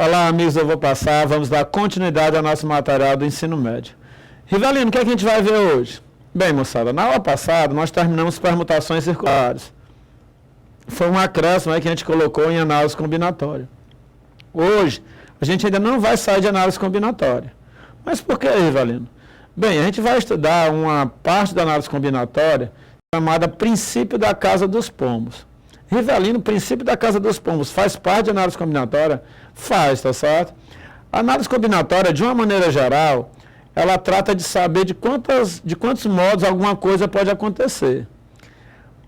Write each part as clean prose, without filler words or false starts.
Olá, amigos, eu vou passar, vamos dar continuidade ao nosso material do ensino médio. Rivelino, o que é que a gente vai ver hoje? Bem, moçada, na aula passada nós terminamos permutações circulares. Foi um acréscimo aí que a gente colocou em análise combinatória. Hoje, a gente ainda não vai sair de análise combinatória. Mas por que, Rivelino? Bem, a gente vai estudar uma parte da análise combinatória chamada princípio da casa dos pombos. Rivelino, o princípio da casa dos pombos faz parte da análise combinatória? Faz, tá certo? A análise combinatória, de uma maneira geral, ela trata de saber de quantos modos alguma coisa pode acontecer.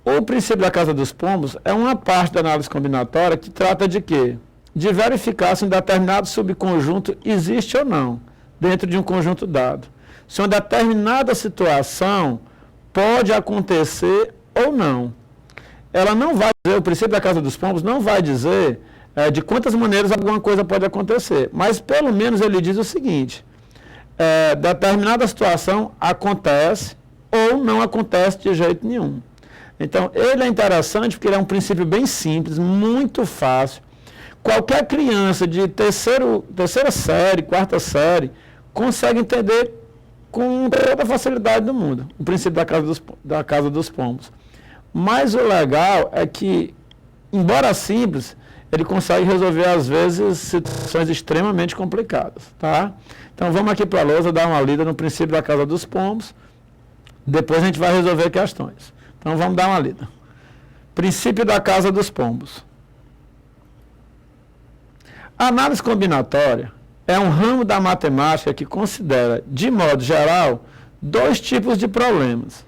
O princípio da casa dos pombos é uma parte da análise combinatória que trata de quê? De verificar se um determinado subconjunto existe ou não, dentro de um conjunto dado. Se uma determinada situação pode acontecer ou não. Ela não vai dizer, o princípio da casa dos pombos não vai dizer de quantas maneiras alguma coisa pode acontecer, mas pelo menos ele diz o seguinte, determinada situação acontece ou não acontece de jeito nenhum. Então, ele é interessante porque ele é um princípio bem simples, muito fácil. Qualquer criança de terceira série, quarta série, consegue entender com toda a facilidade do mundo o princípio da casa dos pombos. Mas o legal é que, embora simples, ele consegue resolver, às vezes, situações extremamente complicadas, tá? Então, vamos aqui para a lousa dar uma lida no princípio da casa dos pombos. Depois a gente vai resolver questões. Então, vamos dar uma lida. Princípio da casa dos pombos. A análise combinatória é um ramo da matemática que considera, de modo geral, dois tipos de problemas.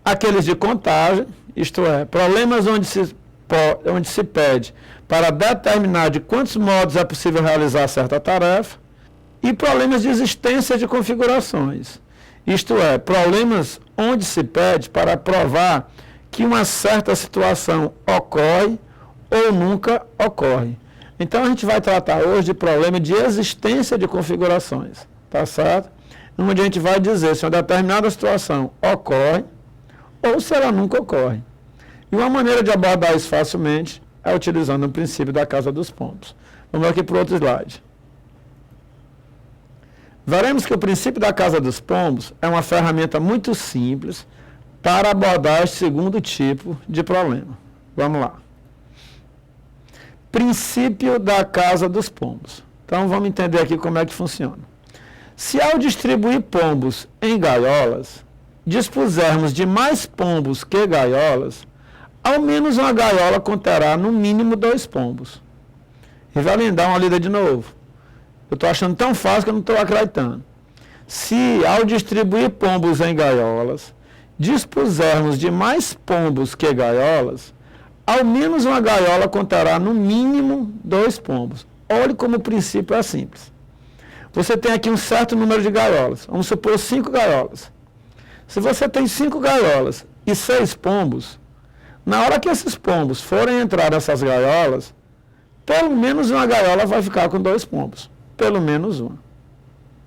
Aqueles de contagem, isto é, problemas onde se pede para determinar de quantos modos é possível realizar certa tarefa, e problemas de existência de configurações, isto é, problemas onde se pede para provar que uma certa situação ocorre ou nunca ocorre. Então a gente vai tratar hoje de problema de existência de configurações, tá certo? Onde a gente vai dizer se uma determinada situação ocorre ou se ela nunca ocorre. E uma maneira de abordar isso facilmente é utilizando o princípio da casa dos pombos. Vamos aqui para o outro slide. Veremos que o princípio da casa dos pombos é uma ferramenta muito simples para abordar este segundo tipo de problema. Vamos lá. Princípio da casa dos pombos. Então vamos entender aqui como é que funciona. Se ao distribuir pombos em gaiolas, dispusermos de mais pombos que gaiolas, ao menos uma gaiola conterá no mínimo 2 pombos. Rivelino, dá uma lida de novo. Eu estou achando tão fácil que eu não estou acreditando. Se ao distribuir pombos em gaiolas, dispusermos de mais pombos que gaiolas, ao menos uma gaiola conterá no mínimo 2 pombos. Olhe como o princípio é simples. Você tem aqui um certo número de gaiolas. Vamos supor 5 gaiolas. Se você tem 5 gaiolas e 6 pombos, na hora que esses pombos forem entrar nessas gaiolas, pelo menos uma gaiola vai ficar com 2 pombos. Pelo menos uma.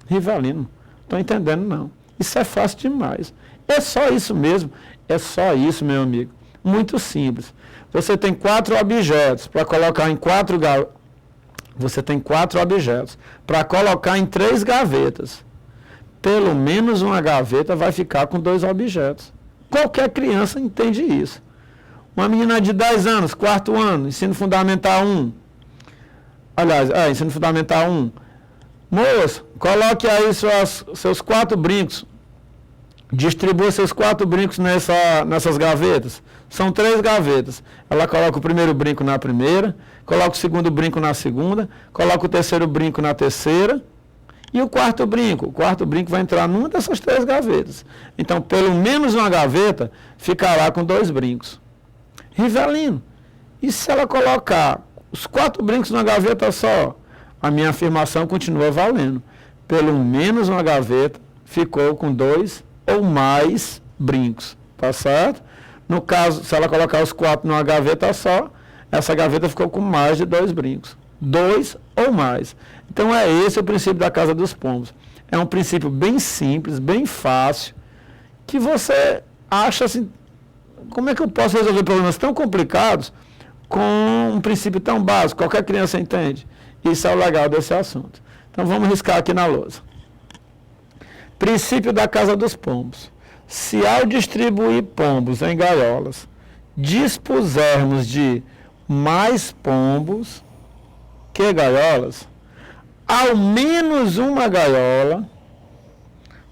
Rivelino, não estou entendendo não. Isso é fácil demais. É só isso mesmo. É só isso, meu amigo. Muito simples. Você tem 4 objetos para colocar em 4 gavetas. Você tem 4 objetos para colocar em 3 gavetas. Pelo menos uma gaveta vai ficar com 2 objetos. Qualquer criança entende isso. Uma menina de 10 anos, 4º ano, ensino fundamental 1. Aliás, ensino fundamental 1. Moço, coloque aí seus 4 brincos. Distribua seus 4 brincos nessas gavetas. São 3 gavetas. Ela coloca o primeiro brinco na primeira, coloca o segundo brinco na segunda, coloca o terceiro brinco na terceira e o quarto brinco. O quarto brinco vai entrar numa dessas 3 gavetas. Então, pelo menos uma gaveta ficará com 2 brincos. Rivelino, e se ela colocar os 4 brincos numa gaveta só? A minha afirmação continua valendo. Pelo menos uma gaveta ficou com 2 ou mais brincos, tá certo? No caso, se ela colocar os 4 numa gaveta só, essa gaveta ficou com mais de 2 brincos. 2 ou mais. Então é esse o princípio da casa dos pombos. É um princípio bem simples, bem fácil, que você acha assim, como é que eu posso resolver problemas tão complicados com um princípio tão básico? Qualquer criança entende. Isso é o legal desse assunto. Então vamos riscar aqui na lousa. Princípio da casa dos pombos. Se ao distribuir pombos em gaiolas, dispusermos de mais pombos que gaiolas, ao menos uma gaiola,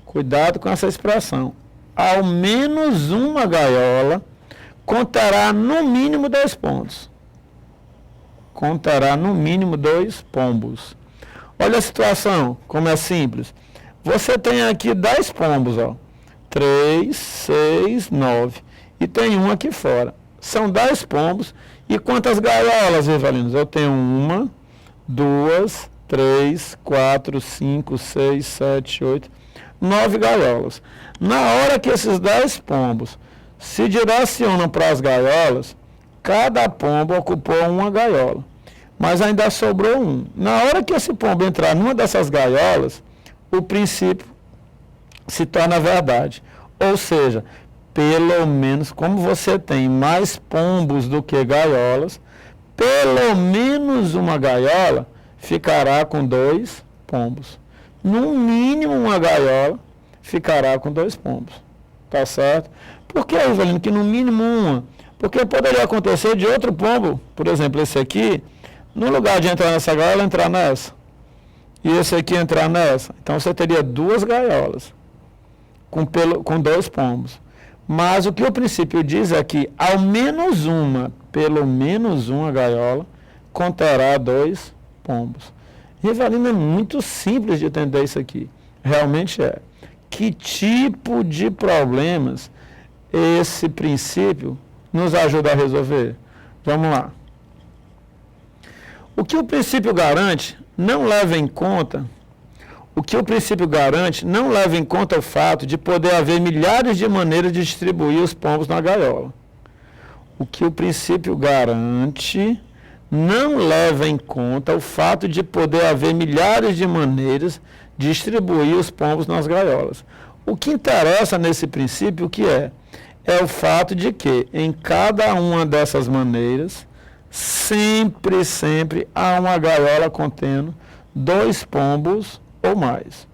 cuidado com essa expressão, ao menos uma gaiola conterá no mínimo 2 pontos. Conterá no mínimo 2 pombos. Olha a situação, como é simples. Você tem aqui 10 pombos, ó. 3, 6, 9. E tem um aqui fora. São 10 pombos. E quantas gaiolas, Rivalinos? Eu tenho 1, 2, 3, 4, 5, 6, 7, 8, 9 gaiolas. Na hora que esses 10 pombos se direcionam para as gaiolas, cada pombo ocupou uma gaiola. Mas ainda sobrou um. Na hora que esse pombo entrar numa dessas gaiolas, o princípio se torna verdade. Ou seja, pelo menos, como você tem mais pombos do que gaiolas, pelo menos uma gaiola ficará com 2 pombos. No mínimo uma gaiola ficará com 2 pombos. Tá certo? Por que, Ivalino, que no mínimo uma? Porque poderia acontecer de outro pombo, por exemplo, esse aqui, no lugar de entrar nessa gaiola, entrar nessa. E esse aqui entrar nessa. Então você teria 2 gaiolas com 2 pombos. Mas o que o princípio diz é que ao menos uma, pelo menos uma gaiola, conterá 2 pombos. Rivalino, é muito simples de entender isso aqui. Realmente é. Que tipo de problemas esse princípio nos ajuda a resolver? Vamos lá. O que o princípio garante não leva em conta o fato de poder haver milhares de maneiras de distribuir os pombos na gaiola. O que o princípio garante não leva em conta o fato de poder haver milhares de maneiras de distribuir os pombos nas gaiolas. O que interessa nesse princípio, o que é? É o fato de que em cada uma dessas maneiras, sempre há uma gaiola contendo 2 pombos ou mais.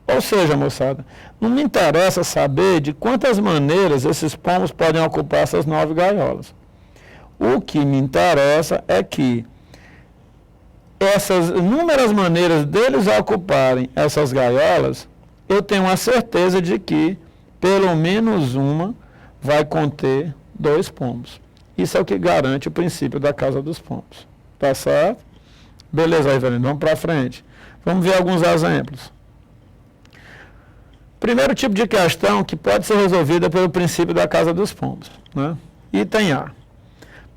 Ou seja, moçada, não me interessa saber de quantas maneiras esses pombos podem ocupar essas 9 gaiolas. O que me interessa é que essas inúmeras maneiras deles ocuparem essas gaiolas, eu tenho a certeza de que pelo menos uma vai conter 2 pombos. Isso é o que garante o princípio da casa dos pombos. Tá certo? Beleza, Ivelino, vamos para frente. Vamos ver alguns exemplos. Primeiro tipo de questão que pode ser resolvida pelo princípio da casa dos pombos. Né? Item A.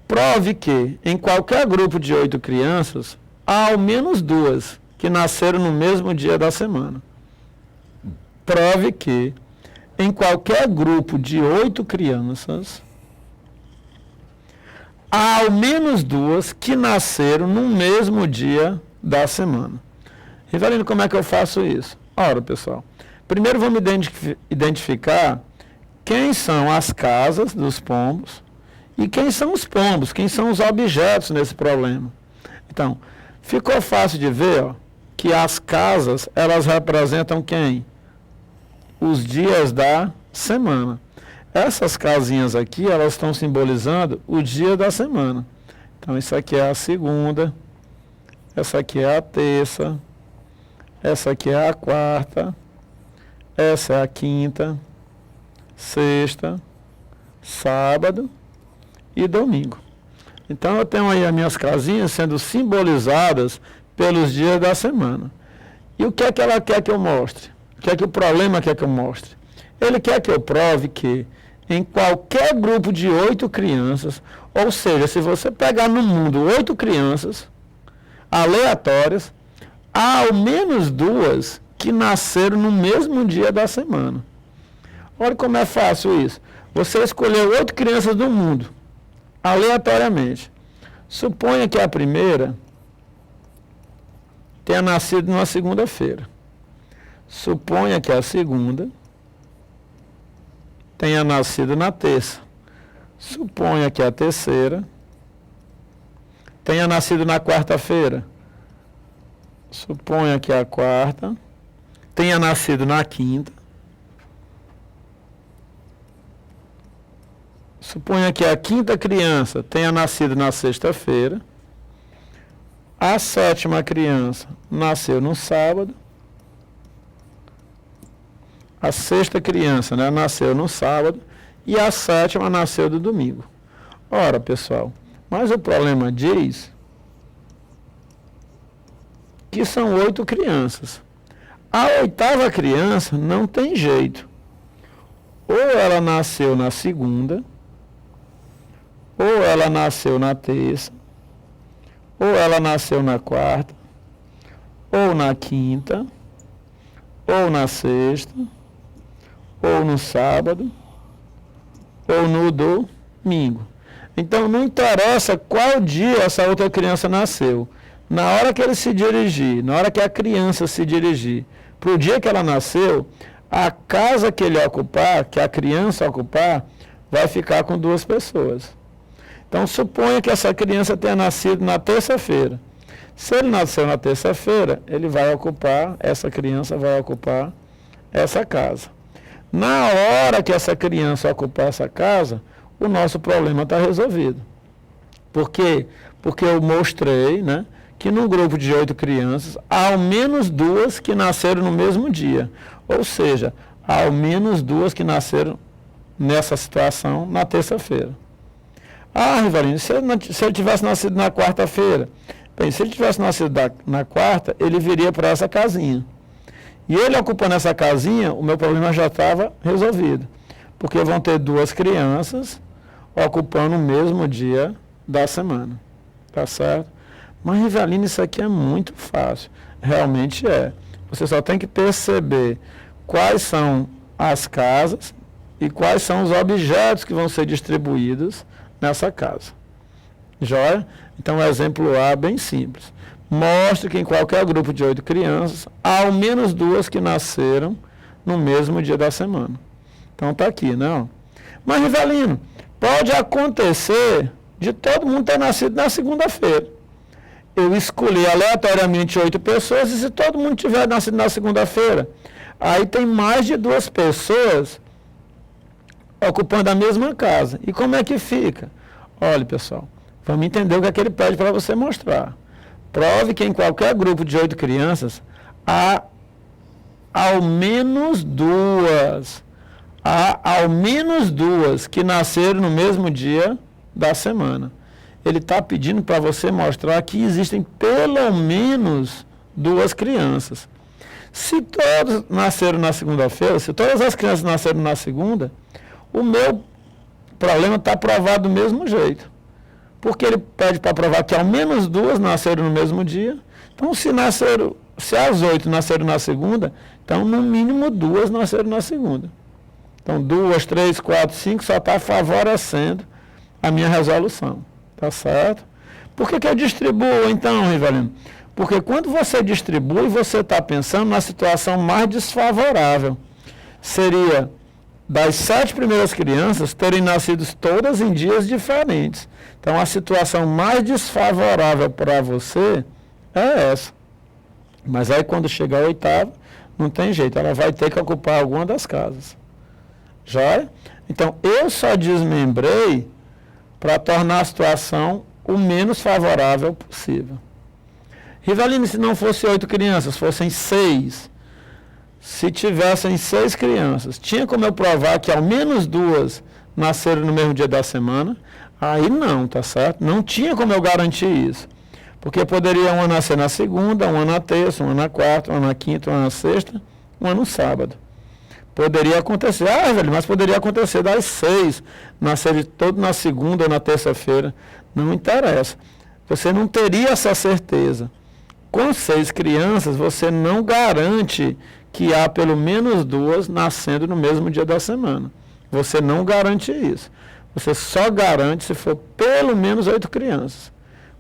Prove que em qualquer grupo de 8 crianças, há ao menos 2 que nasceram no mesmo dia da semana. Prove que em qualquer grupo de 8 crianças, há ao menos 2 que nasceram no mesmo dia da semana. Rivalino, como é que eu faço isso? Ora, pessoal, primeiro vamos identificar quem são as casas dos pombos e quem são os pombos, quem são os objetos nesse problema. Então, ficou fácil de ver, ó, que as casas, elas representam quem? Os dias da semana. Essas casinhas aqui, elas estão simbolizando o dia da semana. Então, isso aqui é a segunda, essa aqui é a terça, essa aqui é a quarta, essa é a quinta, sexta, sábado e domingo. Então, eu tenho aí as minhas casinhas sendo simbolizadas pelos dias da semana. E o que é que ela quer que eu mostre? O que é que o problema quer que eu mostre? Ele quer que eu prove que em qualquer grupo de 8 crianças, ou seja, se você pegar no mundo 8 crianças aleatórias, há ao menos 2 que nasceram no mesmo dia da semana. Olha como é fácil isso. Você escolheu 8 crianças do mundo, aleatoriamente. Suponha que a primeira tenha nascido numa segunda-feira. Suponha que a segunda tenha nascido na terça. Suponha que a terceira tenha nascido na quarta-feira. Suponha que a quarta tenha nascido na quinta. Suponha que a quinta criança tenha nascido na sexta-feira. A sétima criança nasceu no sábado. A sexta criança, né, nasceu no sábado. E a sétima nasceu no domingo. Ora, pessoal, mas o problema diz que são 8 crianças. A oitava criança não tem jeito. Ou ela nasceu na segunda, ou ela nasceu na terça, ou ela nasceu na quarta, ou na quinta, ou na sexta, ou no sábado, ou no domingo. Então não interessa qual dia essa outra criança nasceu. Na hora que ele se dirigir, na hora que a criança se dirigir para o dia que ela nasceu, a casa que ele ocupar, que a criança ocupar, vai ficar com 2 pessoas. Então, suponha que essa criança tenha nascido na terça-feira. Se ele nasceu na terça-feira, ele vai ocupar, essa criança vai ocupar essa casa. Na hora que essa criança ocupar essa casa, o nosso problema está resolvido. Por quê? Porque eu mostrei, né, que num grupo de 8 crianças, há ao menos 2 que nasceram no mesmo dia. Ou seja, há ao menos 2 que nasceram nessa situação na terça-feira. Ah, Rivalino, se ele tivesse nascido na quarta-feira, bem, se ele tivesse nascido na quarta, ele viria para essa casinha. E ele ocupando essa casinha, o meu problema já estava resolvido. Porque vão ter 2 crianças ocupando o mesmo dia da semana. Tá certo? Mas, Rivalino, isso aqui é muito fácil. Realmente é. Você só tem que perceber quais são as casas e quais são os objetos que vão ser distribuídos nessa casa. Joia? Então, o exemplo A é bem simples. Mostre que em qualquer grupo de 8 crianças, há ao menos 2 que nasceram no mesmo dia da semana. Então, está aqui, né? Mas, Rivalino, pode acontecer de todo mundo ter nascido na segunda-feira. Eu escolhi aleatoriamente 8 pessoas e se todo mundo tiver nascido na segunda-feira, aí tem mais de 2 pessoas ocupando a mesma casa. E como é que fica? Olha, pessoal, vamos entender o que é que ele pede para você mostrar. Prove que em qualquer grupo de 8 crianças, há ao menos 2. Há ao menos 2 que nasceram no mesmo dia da semana. Ele está pedindo para você mostrar que existem pelo menos 2 crianças. Se todos nasceram na segunda-feira, se todas as crianças nasceram na segunda, o meu problema está provado do mesmo jeito. Porque ele pede para provar que ao menos 2 nasceram no mesmo dia. Então, se as 8 nasceram na segunda, então no mínimo 2 nasceram na segunda. Então, 2, 3, 4, 5 só está favorecendo a minha resolução. Tá certo? Por que eu distribuo, então, Rivalino? Porque quando você distribui, você está pensando na situação mais desfavorável. Seria das 7 primeiras crianças terem nascido todas em dias diferentes. Então, a situação mais desfavorável para você é essa. Mas aí, quando chega a 8ª, não tem jeito, ela vai ter que ocupar alguma das casas. Já? Então, eu só desmembrei para tornar a situação o menos favorável possível. Rivalino, se não fosse 8 crianças, fossem 6. Se tivessem 6 crianças, tinha como eu provar que ao menos 2 nasceram no mesmo dia da semana? Aí não, tá certo? Não tinha como eu garantir isso. Porque poderia uma nascer na segunda, uma na terça, uma na quarta, uma na quinta, uma na sexta, uma no sábado. Poderia acontecer, velho, mas poderia acontecer das 6, nascer todo na segunda ou na terça-feira. Não interessa. Você não teria essa certeza. Com 6 crianças, você não garante que há pelo menos 2 nascendo no mesmo dia da semana. Você não garante isso. Você só garante se for pelo menos 8 crianças.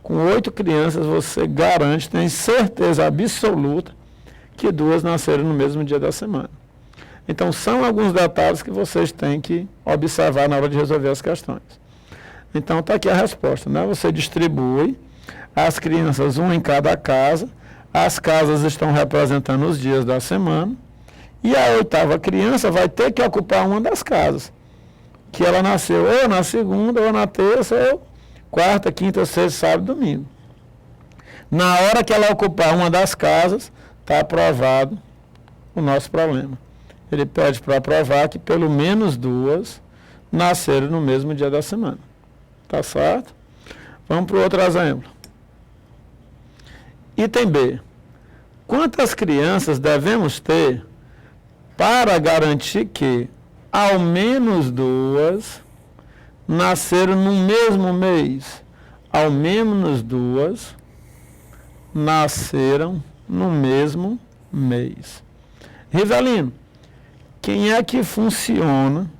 Com 8 crianças, você garante, tem certeza absoluta que 2 nasceram no mesmo dia da semana. Então, são alguns detalhes que vocês têm que observar na hora de resolver as questões. Então, está aqui a resposta, né? Você distribui as crianças, uma em cada casa, As casas estão representando os dias da semana. E a oitava criança vai ter que ocupar uma das casas. Que ela nasceu ou na segunda, ou na terça, ou quarta, quinta, sexta, sábado, domingo. Na hora que ela ocupar uma das casas, está aprovado o nosso problema. Ele pede para provar que pelo menos duas nasceram no mesmo dia da semana. Tá certo? Vamos para o outro exemplo. Item B. Quantas crianças devemos ter para garantir que ao menos duas nasceram no mesmo mês? Ao menos duas nasceram no mesmo mês. Rivelino, quem é que funciona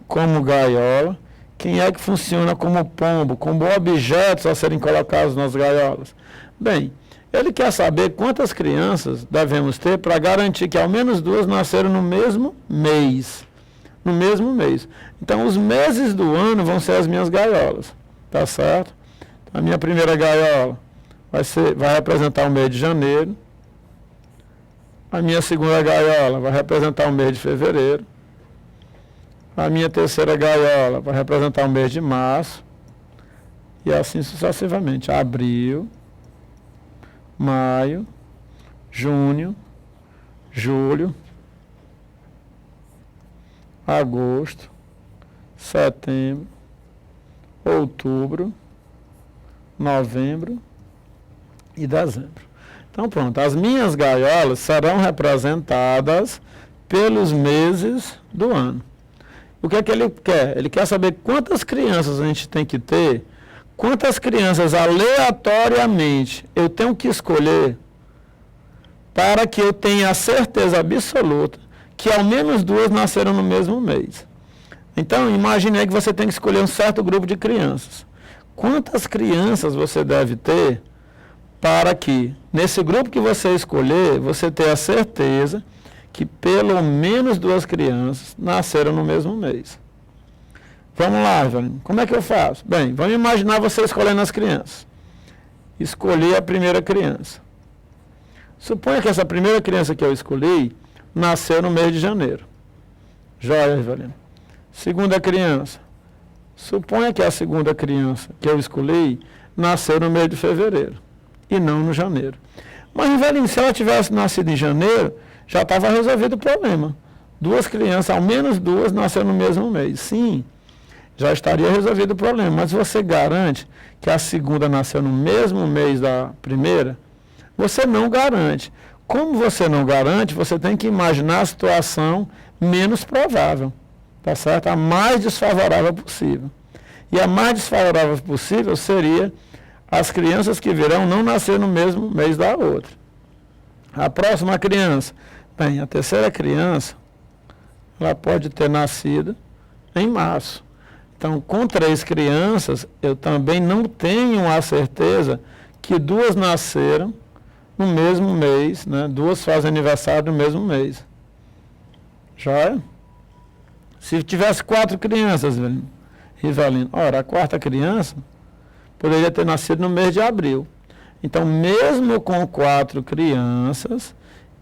como gaiola? Quem é que funciona como pombo, como objetos a serem colocados nas gaiolas? Bem, ele quer saber quantas crianças devemos ter para garantir que ao menos duas nasceram no mesmo mês. No mesmo mês. Então, os meses do ano vão ser as minhas gaiolas. Tá certo? A minha primeira gaiola vai representar o mês de janeiro. A minha segunda gaiola vai representar o mês de fevereiro. A minha terceira gaiola vai representar o mês de março. E assim sucessivamente. Abril, maio, junho, julho, agosto, setembro, outubro, novembro e dezembro. Então pronto, as minhas gaiolas serão representadas pelos meses do ano. O que é que ele quer? Ele quer saber quantas crianças a gente tem que ter, quantas crianças aleatoriamente eu tenho que escolher para que eu tenha a certeza absoluta que ao menos duas nasceram no mesmo mês. Então, imagine aí que você tem que escolher um certo grupo de crianças. Quantas crianças você deve ter para que, nesse grupo que você escolher, você tenha a certeza que pelo menos duas crianças nasceram no mesmo mês? Vamos lá, Evelyn. Como é que eu faço? Bem, vamos imaginar você escolhendo as crianças. Escolhi a primeira criança. Suponha que essa primeira criança que eu escolhi nasceu no mês de janeiro. Joia, Evelyn. Segunda criança. Suponha que a segunda criança que eu escolhi nasceu no mês de fevereiro e não no janeiro. Mas, Evelyn, se ela tivesse nascido em janeiro, já estava resolvido o problema. Duas crianças, ao menos duas, nasceram no mesmo mês. Sim, já estaria resolvido o problema. Mas você garante que a segunda nasceu no mesmo mês da primeira? Você não garante. Como você não garante, você tem que imaginar a situação menos provável. Tá certo? A mais desfavorável possível. E a mais desfavorável possível seria as crianças que virão não nascer no mesmo mês da outra. A próxima criança. Bem, a terceira criança, ela pode ter nascido em março. Então, com 3 crianças, eu também não tenho a certeza que duas nasceram no mesmo mês, né? Duas fazem aniversário no mesmo mês. Joia? Se tivesse 4 crianças, Rivelino, ora, a quarta criança poderia ter nascido no mês de abril. Então, mesmo com 4 crianças,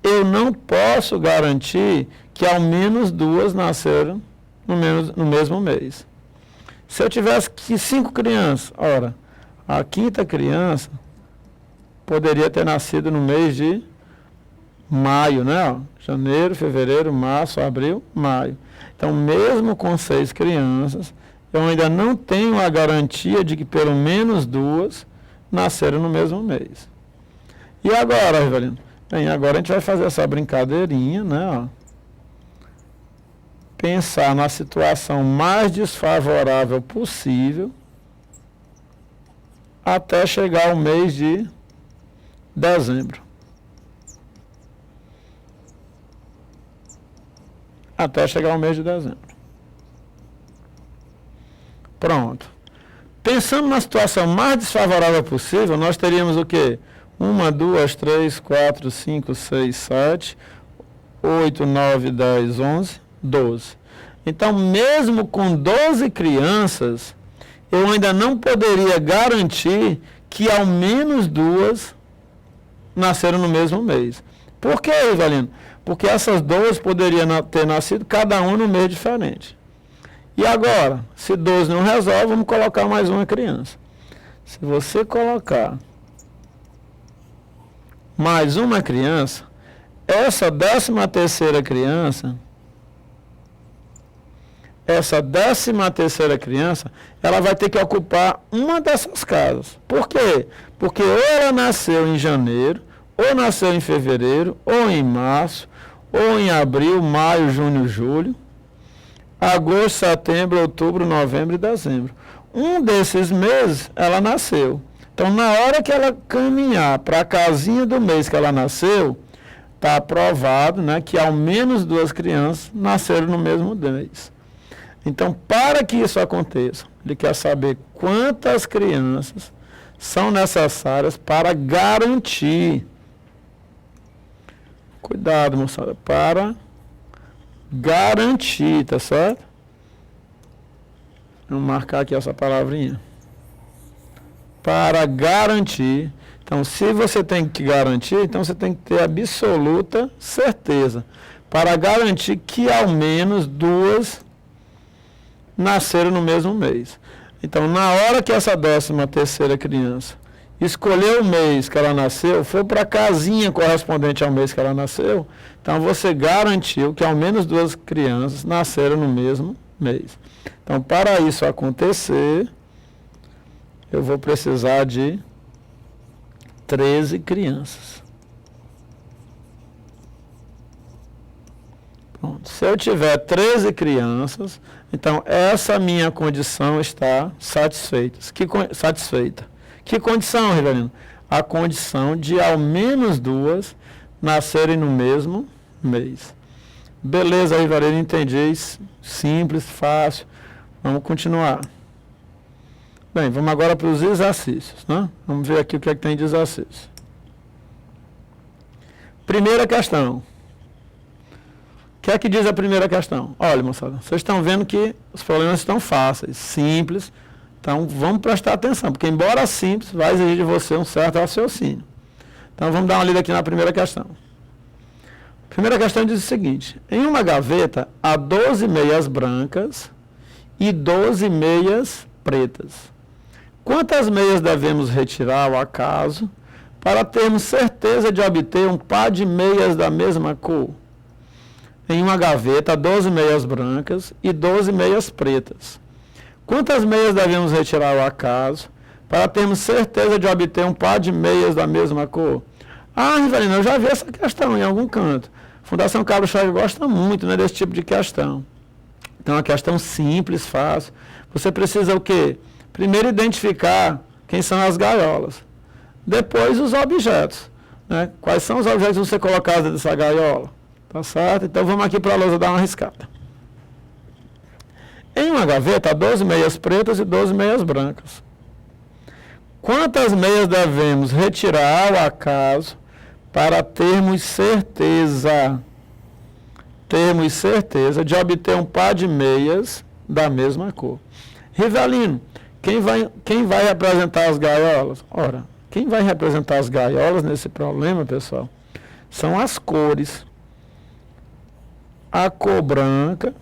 eu não posso garantir que ao menos duas nasceram no mesmo mês. Se eu tivesse 5 crianças, ora, a quinta criança poderia ter nascido no mês de maio, né? Ó, janeiro, fevereiro, março, abril, maio. Então, mesmo com 6 crianças, eu ainda não tenho a garantia de que pelo menos duas nasceram no mesmo mês. E agora, Rivelino? Bem, agora a gente vai fazer essa brincadeirinha, né? Ó. Pensar na situação mais desfavorável possível até chegar ao mês de dezembro. Até chegar ao mês de dezembro. Pronto. Pensando na situação mais desfavorável possível, nós teríamos o quê? 1, 2, 3, 4, 5, 6, 7, 8, 9, 10, 11, 12. Então, mesmo com 12 crianças, eu ainda não poderia garantir que ao menos duas nasceram no mesmo mês. Por que, Rivelino? Porque essas 12 poderiam ter nascido cada um no mês diferente. E agora, se 12 não resolve, vamos colocar mais uma criança. Se você colocar mais uma criança, essa 13ª criança, ela vai ter que ocupar uma dessas casas. Por quê? Porque ou ela nasceu em janeiro, ou nasceu em fevereiro, ou em março, ou em abril, maio, junho, julho, agosto, setembro, outubro, novembro e dezembro. Um desses meses ela nasceu. Então, na hora que ela caminhar para a casinha do mês que ela nasceu, está aprovado, né, que ao menos 2 crianças nasceram no mesmo mês. Então, para que isso aconteça, ele quer saber quantas crianças são necessárias para garantir. Cuidado, moçada, para garantir, tá certo? Vamos marcar aqui essa palavrinha. Para garantir. Então, se você tem que garantir, então você tem que ter absoluta certeza. Para garantir que ao menos 2 nasceram no mesmo mês. Então, na hora que essa 13ª criança escolheu o mês que ela nasceu, foi para a casinha correspondente ao mês que ela nasceu, então você garantiu que ao menos 2 crianças nasceram no mesmo mês. Então, para isso acontecer, eu vou precisar de 13 crianças. Pronto. Se eu tiver 13 crianças, então essa minha condição está satisfeita. Que condição, Rivelino? A condição de ao menos 2 nascerem no mesmo mês. Beleza, Rivelino, entendi. Simples, fácil. Vamos continuar. Bem, vamos agora para os exercícios, né? Vamos ver aqui o que é que tem de exercício. Primeira questão. O que é que diz a primeira questão? Olha, moçada, vocês estão vendo que os problemas estão fáceis, simples. Então, vamos prestar atenção, porque embora simples, vai exigir de você um certo raciocínio. Então, vamos dar uma lida aqui na primeira questão. A primeira questão diz o seguinte: em uma gaveta há 12 meias brancas e 12 meias pretas. Quantas meias devemos retirar ao acaso para termos certeza de obter um par de meias da mesma cor? Em uma gaveta há 12 meias brancas e 12 meias pretas. Quantas meias devemos retirar ao acaso para termos certeza de obter um par de meias da mesma cor? Ah, Rivelino, eu já vi essa questão em algum canto. A Fundação Carlos Chagas gosta muito, né, desse tipo de questão. Então, é uma questão simples, fácil. Você precisa o quê? Primeiro, identificar quem são as gaiolas. Depois, os objetos. Né? Quais são os objetos que você colocar dentro dessa gaiola? Tá certo? Então, vamos aqui para a lousa dar uma riscada. Em uma gaveta há 12 meias pretas e 12 meias brancas. Quantas meias devemos retirar ao acaso para termos certeza de obter um par de meias da mesma cor? Rivelino, quem vai representar as gaiolas? Ora, quem vai representar as gaiolas nesse problema, pessoal, são as cores. A cor branca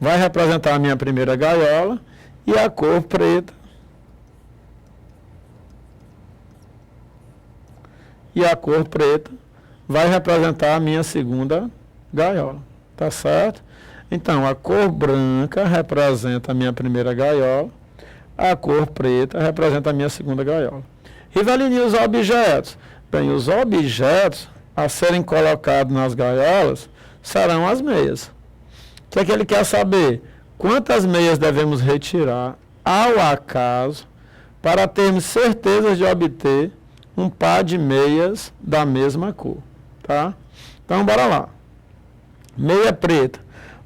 vai representar a minha primeira gaiola e a cor preta vai representar a minha segunda gaiola, tá certo? Então, a cor branca representa a minha primeira gaiola, a cor preta representa a minha segunda gaiola. Rivelino, e os objetos? Bem, os objetos a serem colocados nas gaiolas serão as meias. O que é que ele quer saber? Quantas meias devemos retirar ao acaso para termos certeza de obter um par de meias da mesma cor, tá? Então, bora lá. Meia preta.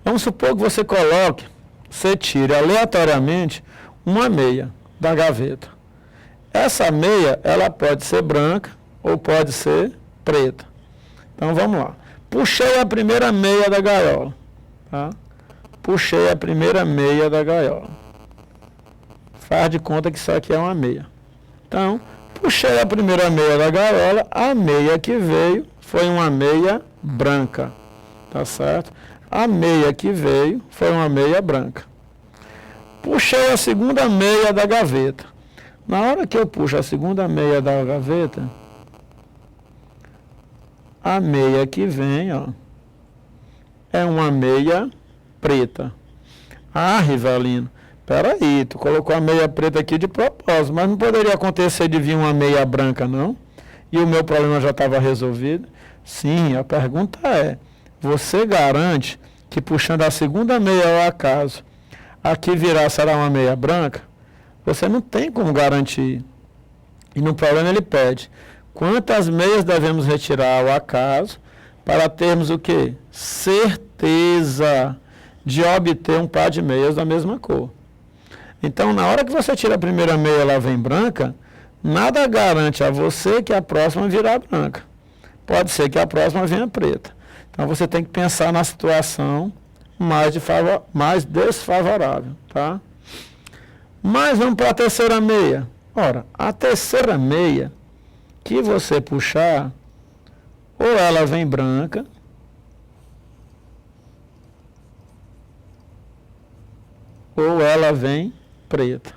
Vamos supor que você tire aleatoriamente uma meia da gaveta. Essa meia, ela pode ser branca ou pode ser preta. Então, vamos lá. Puxei a primeira meia da gaiola. Tá? Puxei a primeira meia da gaiola. Faz de conta que isso aqui é uma meia. Então, Puxei a primeira meia da gaiola, a meia que veio foi uma meia branca, tá certo? A meia que veio foi uma meia branca. Puxei a segunda meia da gaveta. Na hora que eu puxo a segunda meia da gaveta, a meia que vem, ó, é uma meia preta. Ah, Rivelino, peraí, tu colocou a meia preta aqui de propósito, mas não poderia acontecer de vir uma meia branca, não? E o meu problema já estava resolvido? Sim, a pergunta é, você garante que puxando a segunda meia ao acaso, aqui virá será uma meia branca? Você não tem como garantir. E no problema ele pede, quantas meias devemos retirar ao acaso para termos o quê? Certeza de obter um par de meias da mesma cor. Então, na hora que você tira a primeira meia, ela vem branca, nada garante a você que a próxima virá branca. Pode ser que a próxima venha preta. Então, você tem que pensar na situação mais desfavorável, tá? Mas vamos para a terceira meia. Ora, a terceira meia que você puxar, ou ela vem branca, ou ela vem preta.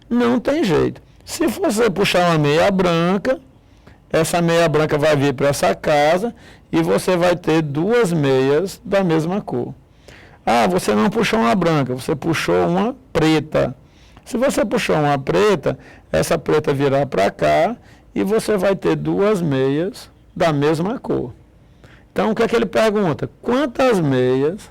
Não tem jeito. Se você puxar uma meia branca, essa meia branca vai vir para essa casa e você vai ter duas meias da mesma cor. Ah, você não puxou uma branca, você puxou uma preta. Se você puxou uma preta, essa preta virá para cá e você vai ter duas meias da mesma cor. Então, o que é que ele pergunta? Quantas meias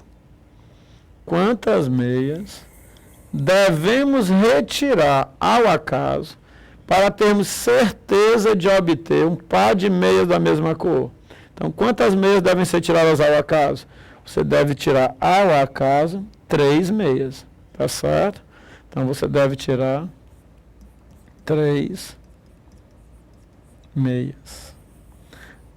devemos retirar ao acaso para termos certeza de obter um par de meias da mesma cor? Então, quantas meias devem ser tiradas ao acaso? Você deve tirar ao acaso 3 meias, tá certo? Então, você deve tirar 3 meias.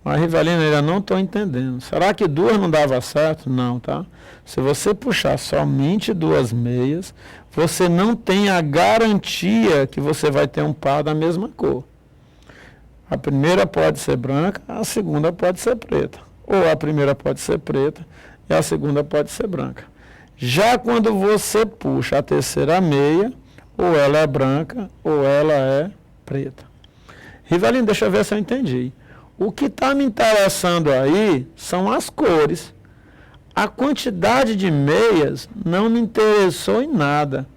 Mas, Rivelino, ainda não estou entendendo. Será que 2 não dava certo? Não, tá? Se você puxar somente 2 meias, você não tem a garantia que você vai ter um par da mesma cor. A primeira pode ser branca, a segunda pode ser preta. Ou a primeira pode ser preta e a segunda pode ser branca. Já quando você puxa a terceira meia, ou ela é branca ou ela é preta. Rivelino, deixa eu ver se eu entendi. O que está me interessando aí são as cores. A quantidade de meias não me interessou em nada.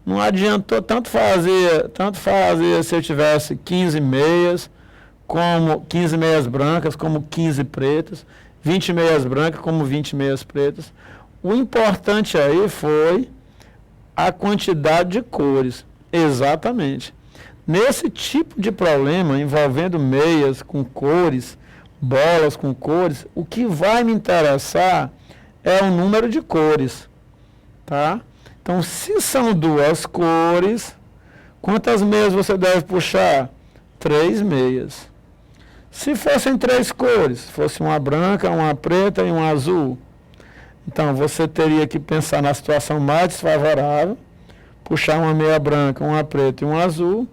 Não adiantou tanto fazia se eu tivesse 15 meias, como 15 meias brancas, como 15 pretas, 20 meias brancas, como 20 meias pretas. O importante aí foi a quantidade de cores. Exatamente. Nesse tipo de problema, envolvendo meias com cores, bolas com cores, o que vai me interessar é o número de cores, tá? Então, se são 2 cores, quantas meias você deve puxar? 3 meias. Se fossem 3 cores, fosse uma branca, uma preta e uma azul, então você teria que pensar na situação mais desfavorável, puxar uma meia branca, uma preta e um azul,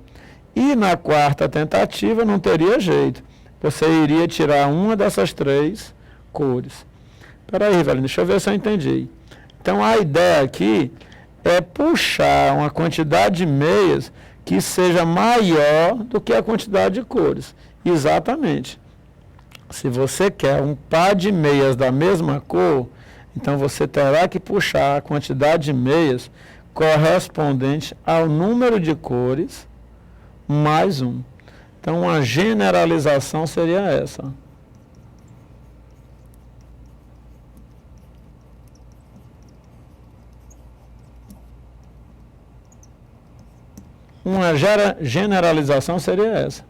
e na quarta tentativa não teria jeito. Você iria tirar uma dessas 3 cores. Espera aí, velho, deixa eu ver se eu entendi. Então, a ideia aqui é puxar uma quantidade de meias que seja maior do que a quantidade de cores. Exatamente. Se você quer um par de meias da mesma cor, então você terá que puxar a quantidade de meias correspondente ao número de cores mais 1. Então, uma generalização seria essa. Uma generalização seria essa.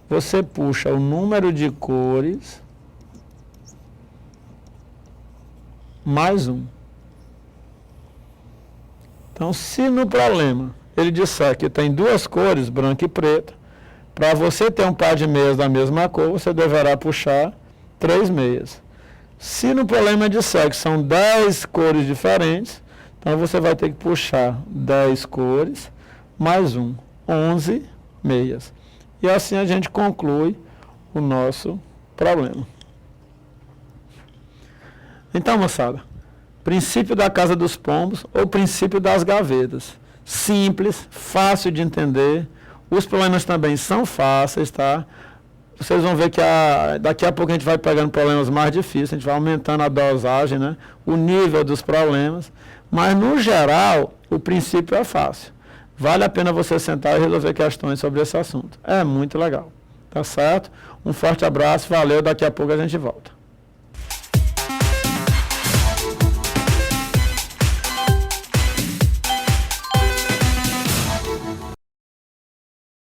Você puxa o número de cores mais 1. Então, se no problema ele disser que tem 2 cores, branca e preta, para você ter um par de meias da mesma cor, você deverá puxar 3 meias. Se no problema disser que são 10 cores diferentes, então você vai ter que puxar 10 cores mais 1, 11 meias. e assim a gente conclui o nosso problema. Então, moçada, princípio da casa dos pombos ou princípio das gavetas. Simples, fácil de entender. Os problemas também são fáceis, tá? Vocês vão ver que daqui a pouco a gente vai pegando problemas mais difíceis, a gente vai aumentando a dosagem, né? O nível dos problemas. Mas, no geral, o princípio é fácil. Vale a pena você sentar e resolver questões sobre esse assunto. É muito legal. Tá certo? Um forte abraço, valeu, daqui a pouco a gente volta.